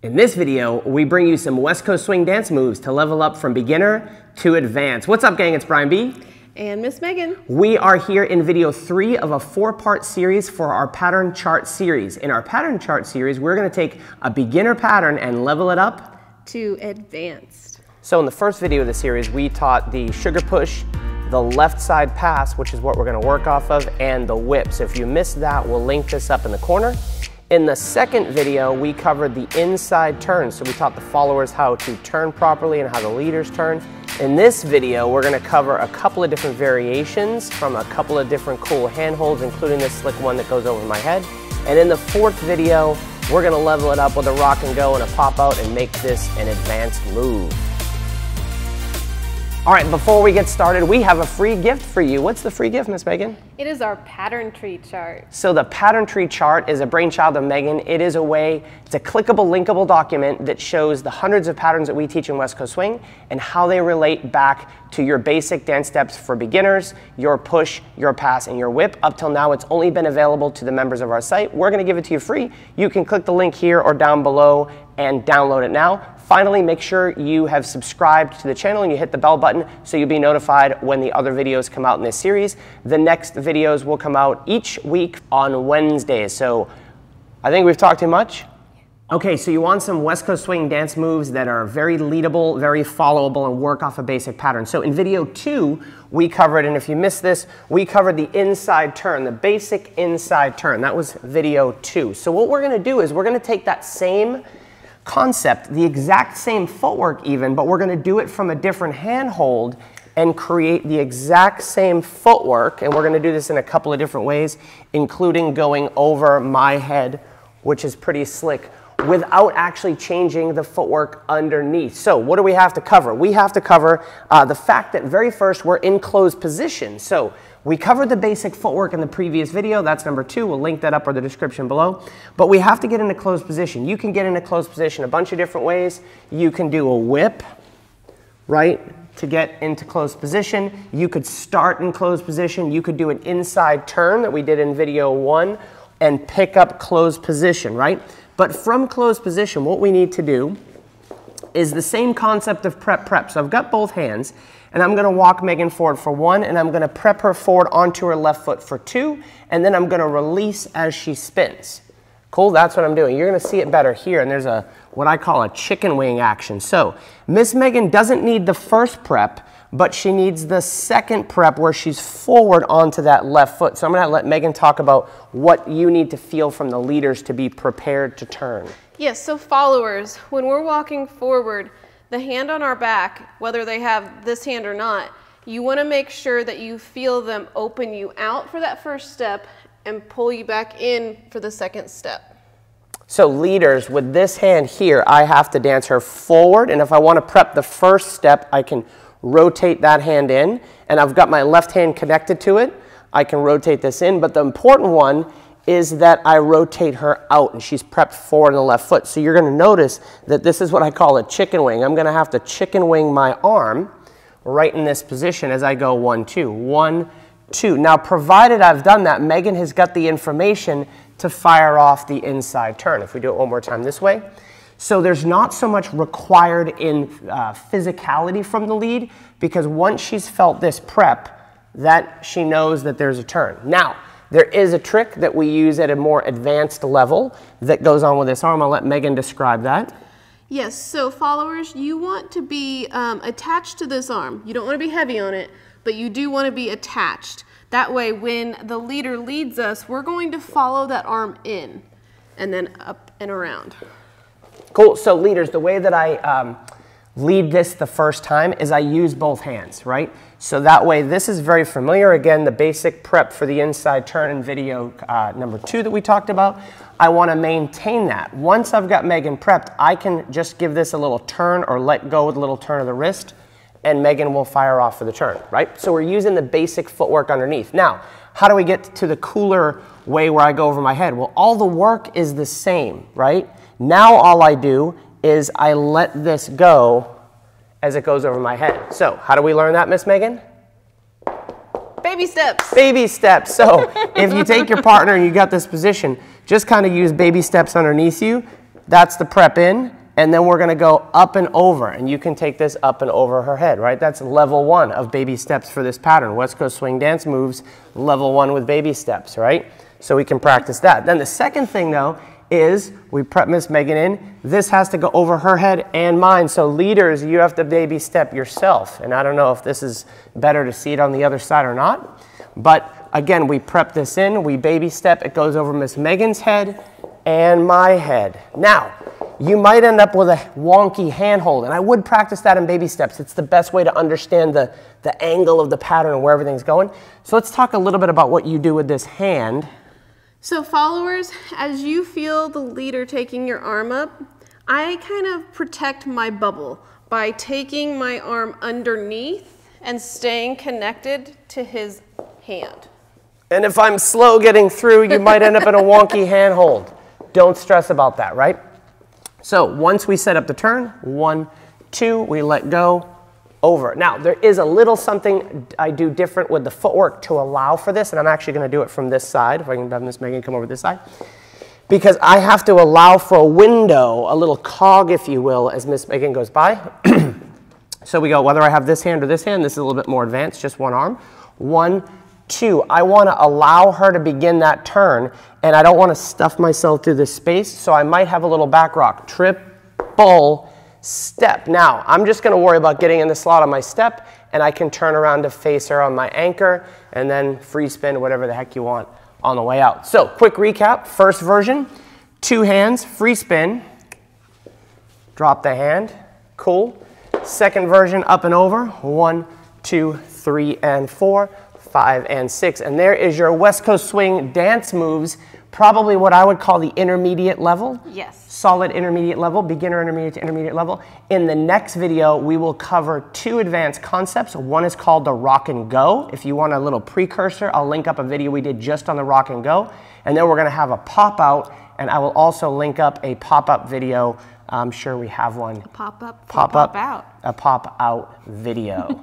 In this video, we bring you some West Coast swing dance moves to level up from beginner to advanced. What's up, gang? It's Brian B. And Miss Megan. We are here in video 3 of a 4-part series for our pattern chart series. In our pattern chart series, we're going to take a beginner pattern and level it up to advanced. So in the first video of the series, we taught the sugar push, the left side pass, which is what we're going to work off of, and the whip. So if you missed that, we'll link this up in the corner. In the second video, we covered the inside turn. So we taught the followers how to turn properly and how the leaders turn. In this video, we're going to cover a couple of different variations from a couple of different cool handholds, including this slick one that goes over my head. And in the fourth video, we're going to level it up with a rock and go and a pop out and make this an advanced move. All right, before we get started, we have a free gift for you. What's the free gift, Miss Megan? It is our pattern tree chart. So the pattern tree chart is a brainchild of Megan. It is it's a clickable, linkable document that shows the hundreds of patterns that we teach in West Coast Swing and how they relate back to your basic dance steps for beginners, your push, your pass, and your whip. Up till now, it's only been available to the members of our site. We're gonna give it to you free. You can click the link here or down below and download it now. Finally, make sure you have subscribed to the channel and you hit the bell button so you'll be notified when the other videos come out in this series. The next videos will come out each week on Wednesdays. So I think we've talked too much. Okay, so you want some West Coast Swing dance moves that are very leadable, very followable, and work off a basic pattern. So in video 2, we covered, and if you missed this, we covered the inside turn, the basic inside turn. That was video 2. So what we're gonna do is we're gonna take that same concept, the exact same footwork even, but we're going to do it from a different handhold and create the exact same footwork. And we're going to do this in a couple of different ways, including going over my head, which is pretty slick, without actually changing the footwork underneath. So what do we have to cover? We have to cover the fact that very first we're in closed position. So we covered the basic footwork in the previous video. That's number 2. We'll link that up in the description below. But we have to get into closed position. You can get into closed position a bunch of different ways. You can do a whip, right, to get into closed position. You could start in closed position. You could do an inside turn that we did in video 1 and pick up closed position, right? But from closed position, what we need to do is the same concept of prep. So I've got both hands, and I'm going to walk Megan forward for 1, and I'm going to prep her forward onto her left foot for 2, and then I'm going to release as she spins. Cool, that's what I'm doing. You're going to see it better here, and there's what I call a chicken wing action. So Miss Megan doesn't need the first prep, but she needs the second prep where she's forward onto that left foot. So I'm going to let Megan talk about what you need to feel from the leaders to be prepared to turn. Yes, so followers, when we're walking forward, the hand on our back, whether they have this hand or not, you want to make sure that you feel them open you out for that first step and pull you back in for the second step. So leaders, with this hand here, I have to dance her forward, and if I want to prep the first step, I can rotate that hand in, and I've got my left hand connected to it. I can rotate this in, but the important one is that I rotate her out and she's prepped forward on the left foot. So you're going to notice that this is what I call a chicken wing. I'm going to have to chicken wing my arm right in this position as I go 1, 2, 1, 2. Now, provided I've done that, Megan has got the information to fire off the inside turn. If we do it one more time this way. So there's not so much required in physicality from the lead, because once she's felt this prep, that she knows that there's a turn. Now, there is a trick that we use at a more advanced level that goes on with this arm. I'll let Megan describe that. Yes, so followers, you want to be attached to this arm. You don't want to be heavy on it, but you do want to be attached. That way, when the leader leads us, we're going to follow that arm in and then up and around. Cool. So leaders, the way that I lead this the first time is I use both hands, right? So that way, this is very familiar. Again, the basic prep for the inside turn in video number 2 that we talked about. I want to maintain that. Once I've got Megan prepped, I can just give this a little turn or let go with a little turn of the wrist, and Megan will fire off for the turn, right? So we're using the basic footwork underneath. Now, how do we get to the cooler way where I go over my head? Well, all the work is the same, right? Now all I do is I let this go as it goes over my head. So how do we learn that, Miss Megan? Baby steps. Baby steps. So if you take your partner and you got this position, just kind of use baby steps underneath you That's the prep in, and then we're gonna go up and over, and you can take this up and over her head, right? That's level 1 of baby steps for this pattern. West Coast Swing dance moves, level 1 with baby steps, right? So we can practice that. Then the second thing though is we prep Miss Megan in. This has to go over her head and mine. So leaders, you have to baby step yourself. And I don't know if this is better to see it on the other side or not. But again, we prep this in, we baby step, it goes over Miss Megan's head and my head. Now, you might end up with a wonky handhold, and I would practice that in baby steps. It's the best way to understand the angle of the pattern and where everything's going. So let's talk a little bit about what you do with this hand. So followers, as you feel the leader taking your arm up, I kind of protect my bubble by taking my arm underneath and staying connected to his hand. And if I'm slow getting through, you might end up in a wonky handhold. Don't stress about that, right? So once we set up the turn, 1, 2, we let go, over. Now, there is a little something I do different with the footwork to allow for this, and I'm actually going to do it from this side, if I can have Miss Megan come over this side, because I have to allow for a window, a little cog, if you will, as Miss Megan goes by. So we go, whether I have this hand or this hand, this is a little bit more advanced, just one arm. 1, 2, I want to allow her to begin that turn, and I don't want to stuff myself through this space, so I might have a little back rock. Triple step. Now, I'm just going to worry about getting in the slot on my step, and I can turn around to face her on my anchor, and then free spin, whatever the heck you want on the way out. So, quick recap. First version, 2 hands, free spin, drop the hand, cool. Second version, up and over, 1, 2, 3, and 4, 5, and 6. And there is your West Coast Swing dance moves, probably what I would call the intermediate level. Yes. Solid intermediate level, beginner intermediate to intermediate level. In the next video, we will cover 2 advanced concepts. One is called the rock and go. If you want a little precursor, I'll link up a video we did just on the rock and go. And then we're going to have a pop out, and I will also link up a pop-up video. I'm sure we have one. Pop up, pop out. A pop out video.